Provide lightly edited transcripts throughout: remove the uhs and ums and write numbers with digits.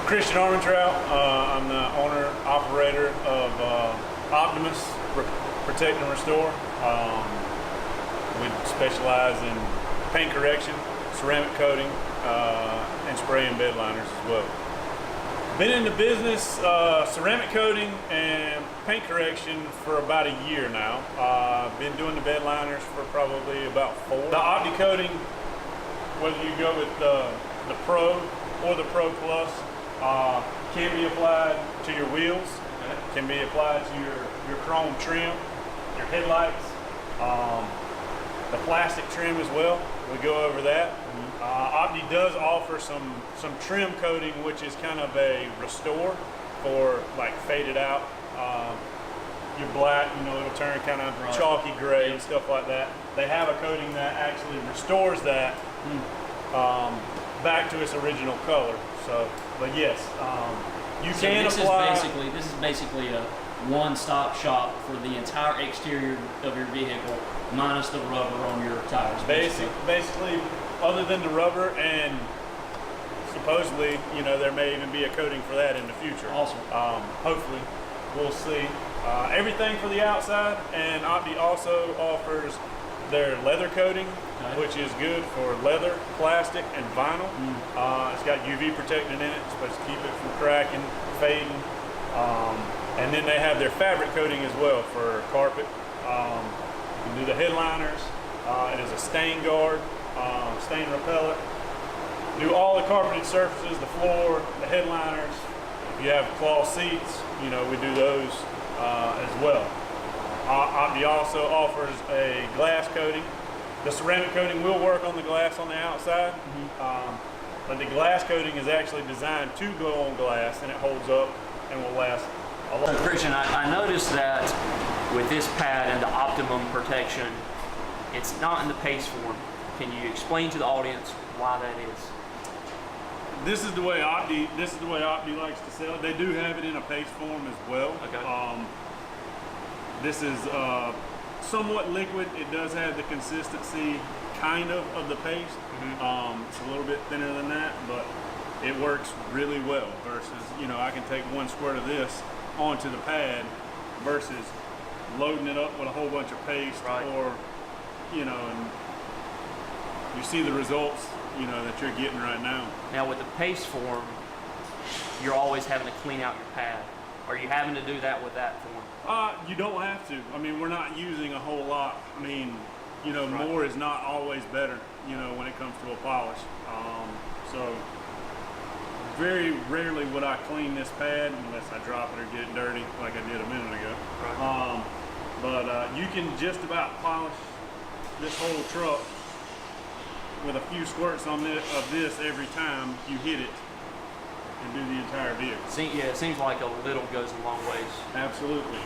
Christian Armentrout. I'm the owner, operator of Optimus Protect and Restore. We specialize in paint correction, ceramic coating, and spraying bed liners as well. Been in the business, ceramic coating and paint correction for about a year now. Been doing the bed liners for probably about 4. The Opti-Coating, whether you go with the Pro or the Pro Plus, can be applied to your wheels, can be applied to your chrome trim, your headlights, the plastic trim as well. We go over that. Opti does offer some trim coating, which is kind of a restore for like faded out. Your black, it'll turn kind of chalky gray and stuff like that. They have a coating that actually restores that back to its original color. So, but yes, you can apply. This is basically a one-stop shop for the entire exterior of your vehicle, minus the rubber on your tires. Basically, other than the rubber, and supposedly, there may even be a coating for that in the future. Awesome. Hopefully, we'll see. Everything for the outside, and Opti also offers their leather coating, which is good for leather, plastic, and vinyl. It's got UV protectant in it. It's supposed to keep it from cracking, fading. And then they have their fabric coating as well for carpet. You can do the headliners. It is a stain guard, stain repellent. Do all the carpeted surfaces, the floor, the headliners. If you have cloth seats, we do those as well. Opti also offers a glass coating. The ceramic coating will work on the glass on the outside, but the glass coating is actually designed to go on glass, and it holds up and will last a lot. So Christian, I noticed that with this pad and the Optimum protection, it's not in the paste form. Can you explain to the audience why that is? This is the way Opti likes to sell it. They do have it in a paste form as well. Okay. This is somewhat liquid. It does have the consistency kind of the paste. It's a little bit thinner than that, but it works really well versus, I can take one squirt of this onto the pad versus loading it up with a whole bunch of paste, or, and you see the results, that you're getting right now. Now with the paste form, you're always having to clean out your pad. Are you having to do that with that form? You don't have to. I mean, we're not using a whole lot. I mean, more is not always better, when it comes to a polish. So very rarely would I clean this pad unless I drop it or get it dirty like I did a minute ago. But you can just about polish this whole truck with a few squirts of this every time you hit it and do the entire vehicle. Yeah, it seems like a little goes a long ways. Absolutely,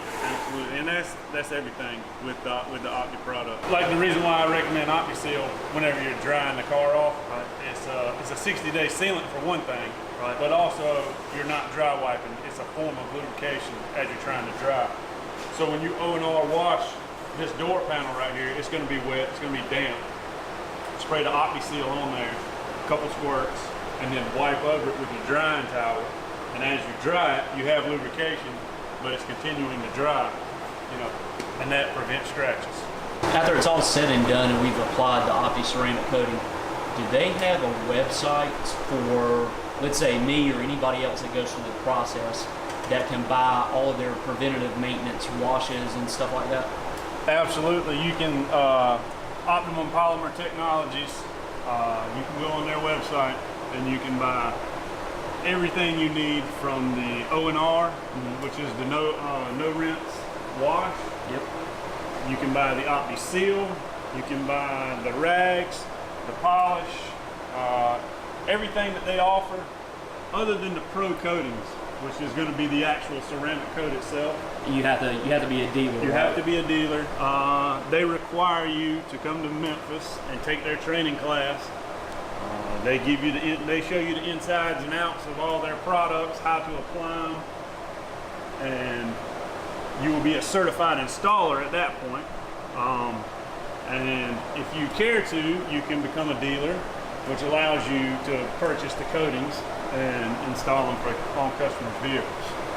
and that's everything with the Opti product. Like the reason why I recommend OptiSeal whenever you're drying the car off, it's a 60-day sealant for one thing, but also you're not dry wiping. It's a form of lubrication as you're trying to dry. So when you O&R wash this door panel right here, it's going to be wet, it's going to be damp. Spray the OptiSeal on there, a couple squirts, and then wipe over it with your drying towel. And as you dry it, you have lubrication, but it's continuing to dry, and that prevents scratches. After it's all said and done and we've applied the Opti ceramic coating, do they have a website for, let's say, me or anybody else that goes through the process that can buy all of their preventative maintenance washes and stuff like that? Absolutely. You can, Optimum Polymer Technologies, you can go on their website and you can buy everything you need from the O&R, which is the no rinse wash. Yep. You can buy the OptiSeal. You can buy the rags, the polish, everything that they offer, other than the Pro coatings, which is going to be the actual ceramic coat itself. You have to be a dealer. You have to be a dealer. They require you to come to Memphis and take their training class. They show you the insides and outs of all their products, how to apply them, and you will be a certified installer at that point. And if you care to, you can become a dealer which allows you to purchase the coatings and install them on customers' vehicles.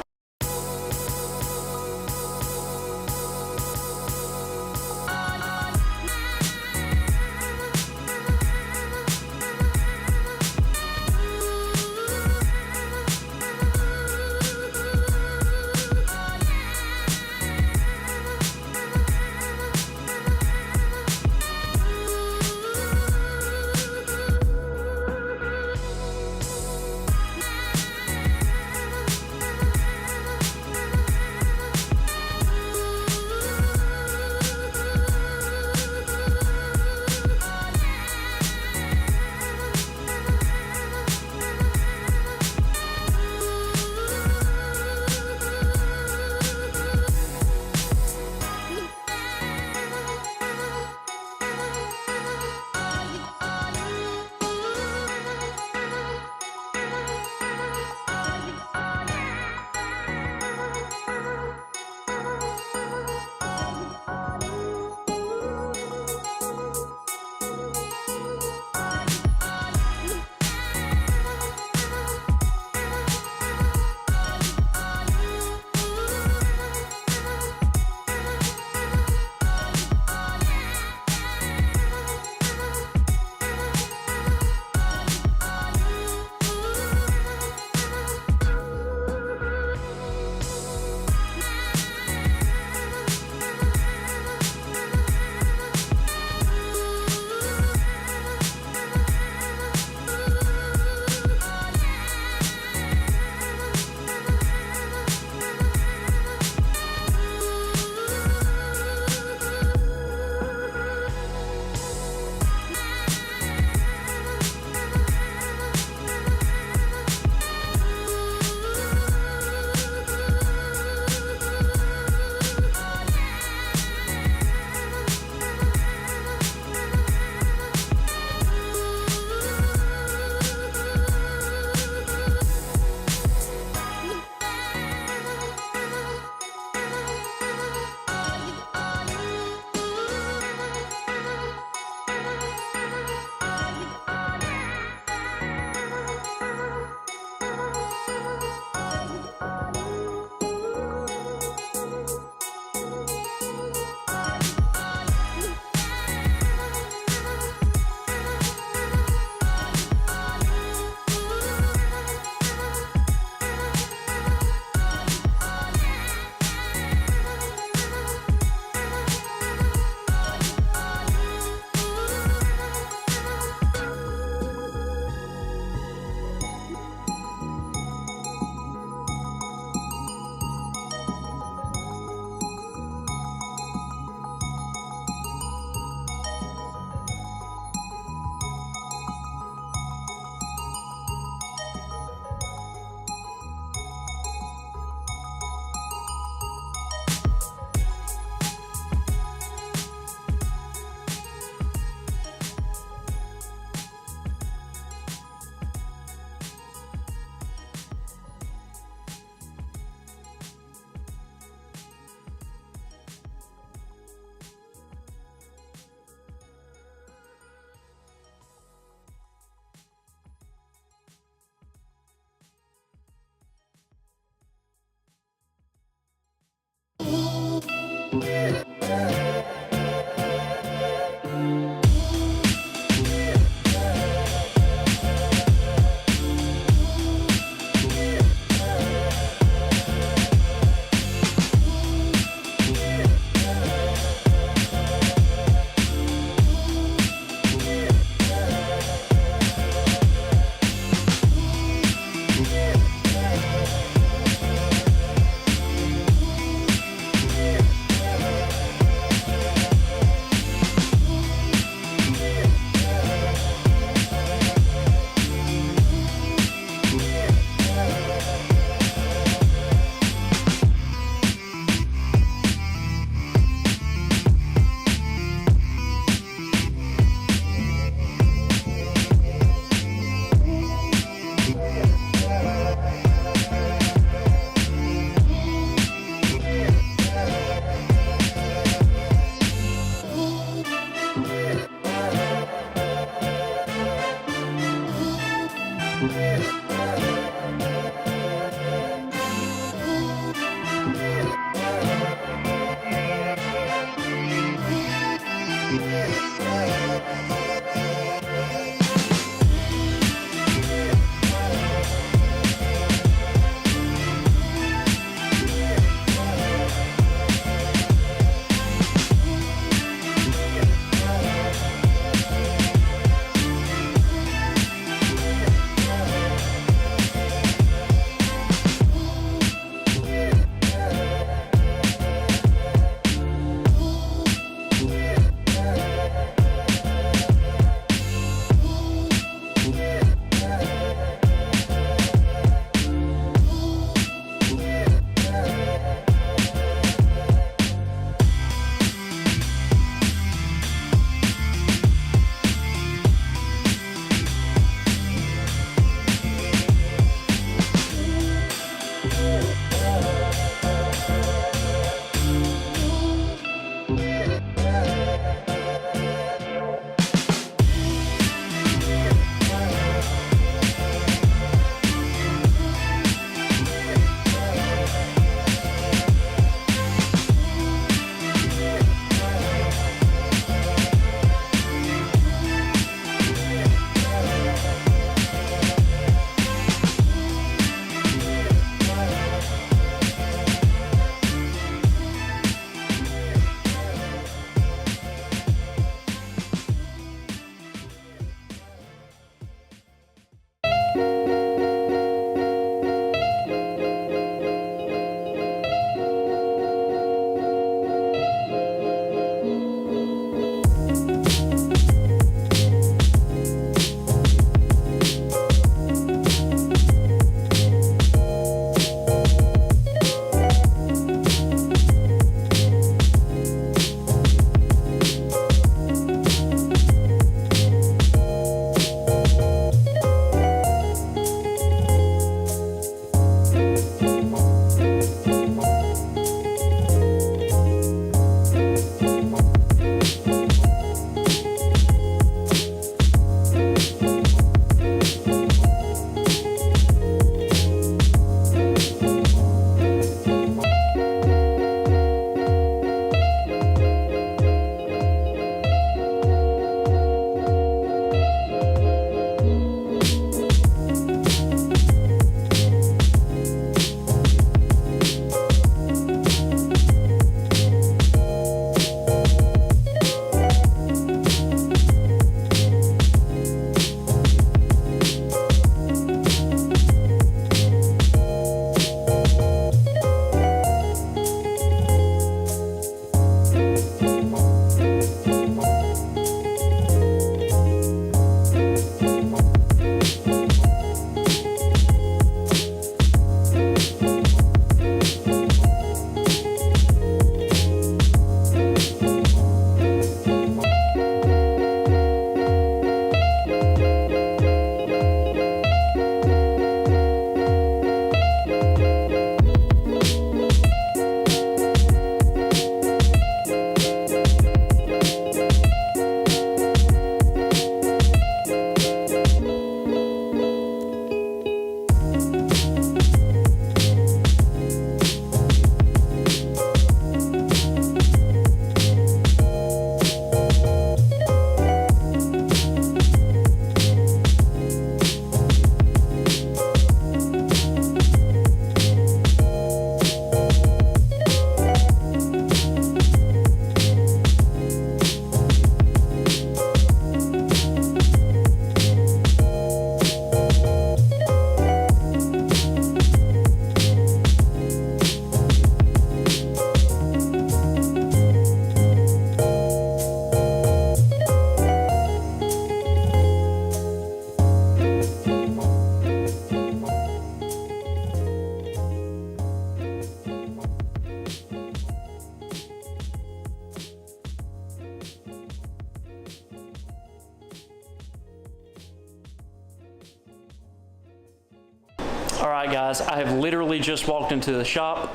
All right, guys, I have literally just walked into the shop.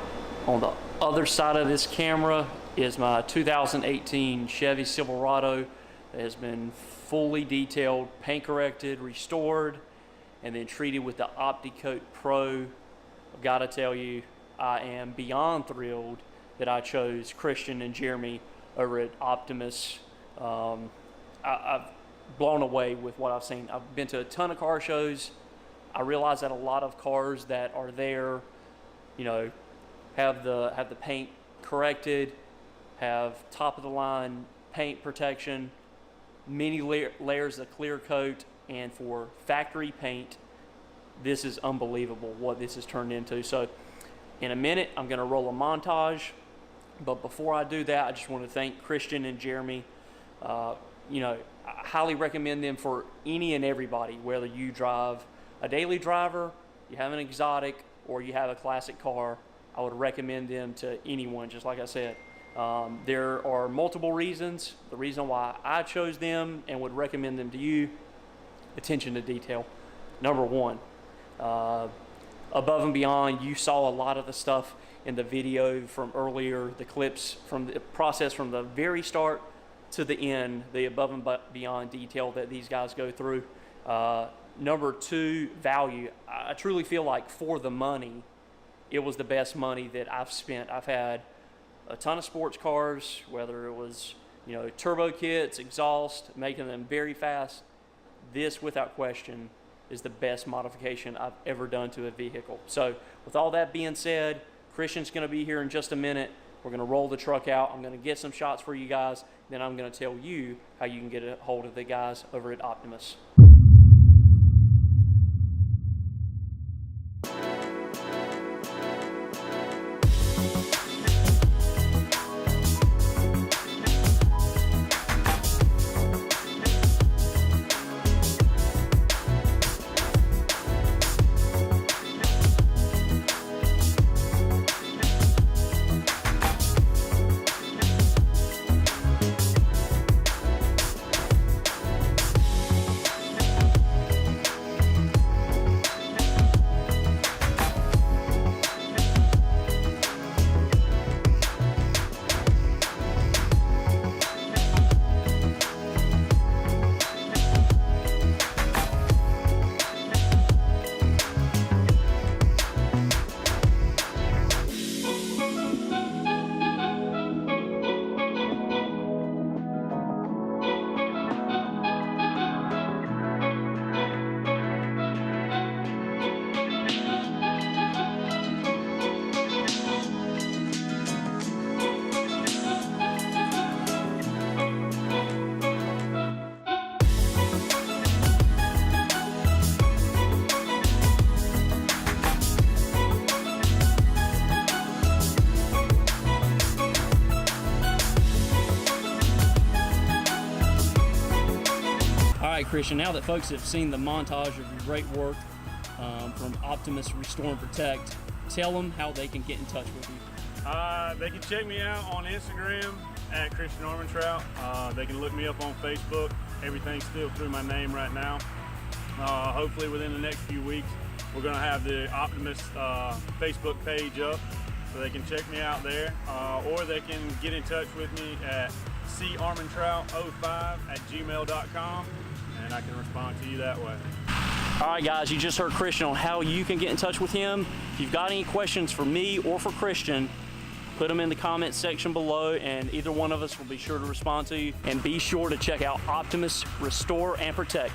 On the other side of this camera is my 2018 Chevy Silverado that has been fully detailed, paint corrected, restored, and then treated with the Opti-Coat Pro. I've got to tell you, I am beyond thrilled that I chose Christian and Jeremy over at Optimus I've blown away with what I've seen. I've been to a ton of car shows. I realize that a lot of cars that are there, you know, have the paint corrected, have top of the line paint protection, many layers of clear coat, and for factory paint, this is unbelievable what this has turned into. So in a minute, I'm gonna roll a montage, but before I do that, I just want to thank Christian and Jeremy. You know, I highly recommend them for any and everybody, whether you drive a daily driver, you have an exotic, or you have a classic car. I would recommend them to anyone, just like I said. There are multiple reasons. The reason why I chose them and would recommend them to you: attention to detail. Number one, above and beyond. You saw a lot of the stuff in the video from earlier, the clips from the process from the very start to the end, the above and beyond detail that these guys go through. Number two, value. I truly feel like for the money, it was the best money that I've spent. I've had a ton of sports cars, whether it was, you know, turbo kits, exhaust, making them very fast. This, without question, is the best modification I've ever done to a vehicle. So with all that being said, Christian's gonna be here in just a minute. We're gonna roll the truck out. I'm gonna get some shots for you guys. Then I'm gonna tell you how you can get a hold of the guys over at Optimus. Christian, now that folks have seen the montage of your great work from Optimus Restore Protect, tell them how they can get in touch with you. They can check me out on Instagram at Christian Armentrout. They can look me up on Facebook. Everything's still through my name right now. Hopefully within the next few weeks, we're going to have the Optimus Facebook page up, so they can check me out there, or they can get in touch with me at carmentrout05@gmail.com, and I can respond to you that way. All right, guys, you just heard Christian on how you can get in touch with him. If you've got any questions for me or for Christian, put them in the comments section below, and either one of us will be sure to respond to you. And be sure to check out Optimus Restore and Protect.